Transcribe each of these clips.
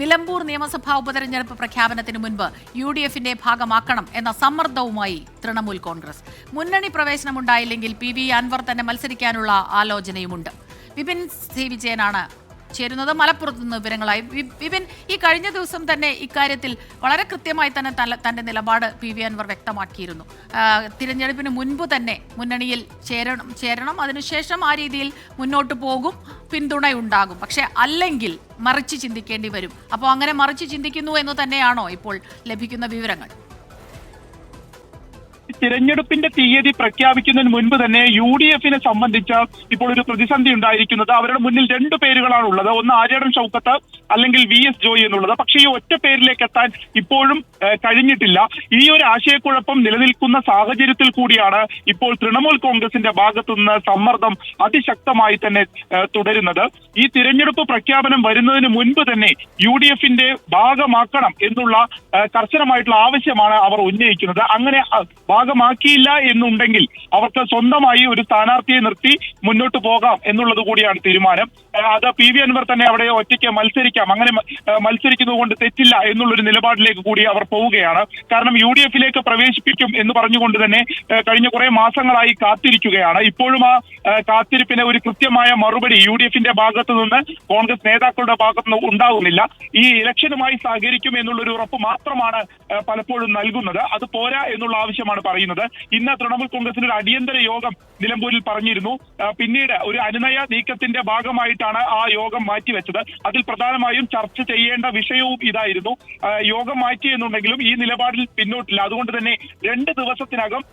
നിലമ്പൂർ നിയമസഭാ ഉപതെരഞ്ഞെടുപ്പ് പ്രഖ്യാപനത്തിന് മുൻപ് UDF-ന്റെ ഭാഗമാക്കണം എന്ന സമ്മർദ്ദവുമായി തൃണമൂൽ കോൺഗ്രസ്. മുന്നണി പ്രവേശനമുണ്ടായില്ലെങ്കിൽ PV അൻവർ തന്നെ മത്സരിക്കാനുള്ള ആലോചനയുമുണ്ട്. വിപിൻ സി വിജയനാണ് ചേരുന്നത് മലപ്പുറത്ത് നിന്ന് വിവരങ്ങളായി. വിപിൻ, ഈ കഴിഞ്ഞ ദിവസം തന്നെ ഇക്കാര്യത്തിൽ വളരെ കൃത്യമായി തന്നെ തന്റെ നിലപാട് PV അൻവർ വ്യക്തമാക്കിയിരുന്നു. തിരഞ്ഞെടുപ്പിന് മുൻപ് തന്നെ മുന്നണിയിൽ ചേരണം, അതിനുശേഷം ആ രീതിയിൽ മുന്നോട്ട് പോകും, പിന്തുണയുണ്ടാകും. പക്ഷെ അല്ലെങ്കിൽ മറിച്ച് ചിന്തിക്കേണ്ടി വരും. അപ്പോൾ അങ്ങനെ മറിച്ച് ചിന്തിക്കുന്നു എന്ന് തന്നെയാണോ ഇപ്പോൾ ലഭിക്കുന്ന വിവരങ്ങൾ? തിരഞ്ഞെടുപ്പിന്റെ തീയതി പ്രഖ്യാപിക്കുന്നതിന് മുൻപ് തന്നെ UDF-നെ സംബന്ധിച്ച് ഇപ്പോൾ ഒരു പ്രതിസന്ധി ഉണ്ടായിരിക്കുന്നത്. അവരുടെ മുന്നിൽ രണ്ട് പേരുകളാണ് ഉള്ളത്. ഒന്ന് ആര്യാടൻ ഷൗക്കത്ത്, അല്ലെങ്കിൽ VS ജോയി എന്നുള്ളത്. പക്ഷേ ഈ ഒറ്റ പേരിലേക്ക് എത്താൻ ഇപ്പോഴും കഴിഞ്ഞിട്ടില്ല. ഈ ഒരു ആശയക്കുഴപ്പം നിലനിൽക്കുന്ന സാഹചര്യത്തിൽ കൂടിയാണ് ഇപ്പോൾ തൃണമൂൽ കോൺഗ്രസിന്റെ ഭാഗത്തുനിന്ന് സമ്മർദ്ദം അതിശക്തമായി തന്നെ തുടരുന്നത്. ഈ തിരഞ്ഞെടുപ്പ് പ്രഖ്യാപനം വരുന്നതിന് മുൻപ് തന്നെ UDF-ന്റെ ഭാഗമാക്കണം എന്നുള്ള കർശനമായിട്ടുള്ള ആവശ്യമാണ് അവർ ഉന്നയിക്കുന്നത്. അങ്ങനെ ഭാഗമാക്കിയില്ല എന്നുണ്ടെങ്കിൽ അവർക്ക് സ്വന്തമായി ഒരു സ്ഥാനാർത്ഥിയെ നിർത്തി മുന്നോട്ട് പോകാം എന്നുള്ളത് കൂടിയാണ് തീരുമാനം. അത് PV അൻവർ തന്നെ അവിടെ ഒറ്റയ്ക്ക് മത്സരിക്കാം, അങ്ങനെ മത്സരിക്കുന്നത് കൊണ്ട് തെറ്റില്ല എന്നുള്ളൊരു നിലപാടിലേക്ക് കൂടി അവർ പോവുകയാണ്. കാരണം UDF-ലേക്ക് പ്രവേശിപ്പിക്കും എന്ന് പറഞ്ഞുകൊണ്ട് തന്നെ കഴിഞ്ഞ കുറെ മാസങ്ങളായി കാത്തിരിക്കുകയാണ്. ഇപ്പോഴും ആ കാത്തിരിപ്പിന് ഒരു കൃത്യമായ മറുപടി UDF-ന്റെ ഭാഗത്തു നിന്ന്, കോൺഗ്രസ് നേതാക്കളുടെ ഭാഗത്തു നിന്ന് ഉണ്ടാകുന്നില്ല. ഈ ഇലക്ഷനുമായി സഹകരിക്കും എന്നുള്ളൊരു ഉറപ്പ് മാത്രമാണ് പലപ്പോഴും നൽകുന്നത്. അത് പോരാ എന്നുള്ള ആവശ്യമാണ് പറയുന്നത്. ഇന്ന് തൃണമൂൽ കോൺഗ്രസിന്റെ ഒരു അടിയന്തര യോഗം നിലമ്പൂരിൽ പറഞ്ഞിരുന്നു. പിന്നീട് ഒരു അനുനയ നീക്കത്തിന്റെ ഭാഗമായിട്ടാണ് ആ യോഗം മാറ്റിവെച്ചത്. അതിൽ പ്രധാനമായും ചർച്ച ചെയ്യേണ്ട വിഷയവും ഇതായിരുന്നു. യോഗം മാറ്റി എന്നുണ്ടെങ്കിലും ഈ നിലപാടിൽ പിന്നോട്ടില്ല. അതുകൊണ്ട് തന്നെ 2 ദിവസത്തിനകം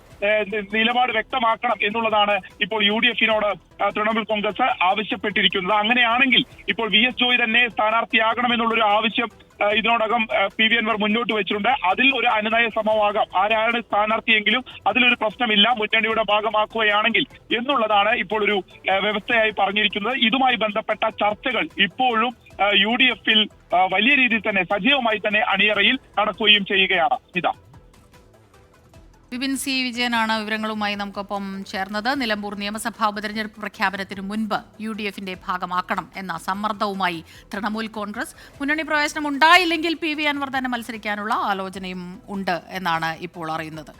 നിലപാട് വ്യക്തമാക്കണം എന്നുള്ളതാണ് ഇപ്പോൾ UDF-നോട് തൃണമൂൽ കോൺഗ്രസ് ആവശ്യപ്പെട്ടിരിക്കുന്നത്. അങ്ങനെയാണെങ്കിൽ ഇപ്പോൾ VS ജോയി തന്നെ സ്ഥാനാർത്ഥിയാകണമെന്നുള്ളൊരു ആവശ്യം ഇതിനോടകം PV അൻവർ മുന്നോട്ട് വെച്ചിട്ടുണ്ട്. അതിൽ ഒരു അനുനയ ശ്രമമാകാം. ആരാണ് സ്ഥാനാർത്ഥിയെങ്കിലും അതിലൊരു പ്രശ്നമില്ല, മുന്നണിയുടെ ഭാഗമാക്കുകയാണെങ്കിൽ എന്നുള്ളതാണ് ഇപ്പോൾ ഒരു വ്യവസ്ഥയായി പറഞ്ഞിരിക്കുന്നത്. ഇതുമായി ബന്ധപ്പെട്ട ചർച്ചകൾ ഇപ്പോഴും UDF-ൽ വലിയ രീതിയിൽ തന്നെ സജീവമായി തന്നെ അണിയറയിൽ നടക്കുകയും ചെയ്യുകയാണ്. ഇതാ വിപിൻ സി വിജയനാണ് വിവരങ്ങളുമായി നമുക്കൊപ്പം ചേർന്നത്. നിലമ്പൂർ നിയമസഭാ ഉപതെരഞ്ഞെടുപ്പ് പ്രഖ്യാപനത്തിന് മുൻപ് UDF-ന്റെ ഭാഗമാക്കണം എന്ന സമ്മർദ്ദവുമായി തൃണമൂൽ കോൺഗ്രസ്. മുന്നണി പ്രവേശനം ഉണ്ടായില്ലെങ്കിൽ PV അൻവർ തന്നെ മത്സരിക്കാനുള്ള ആലോചനയും ഉണ്ട് എന്നാണ് ഇപ്പോൾ അറിയുന്നത്.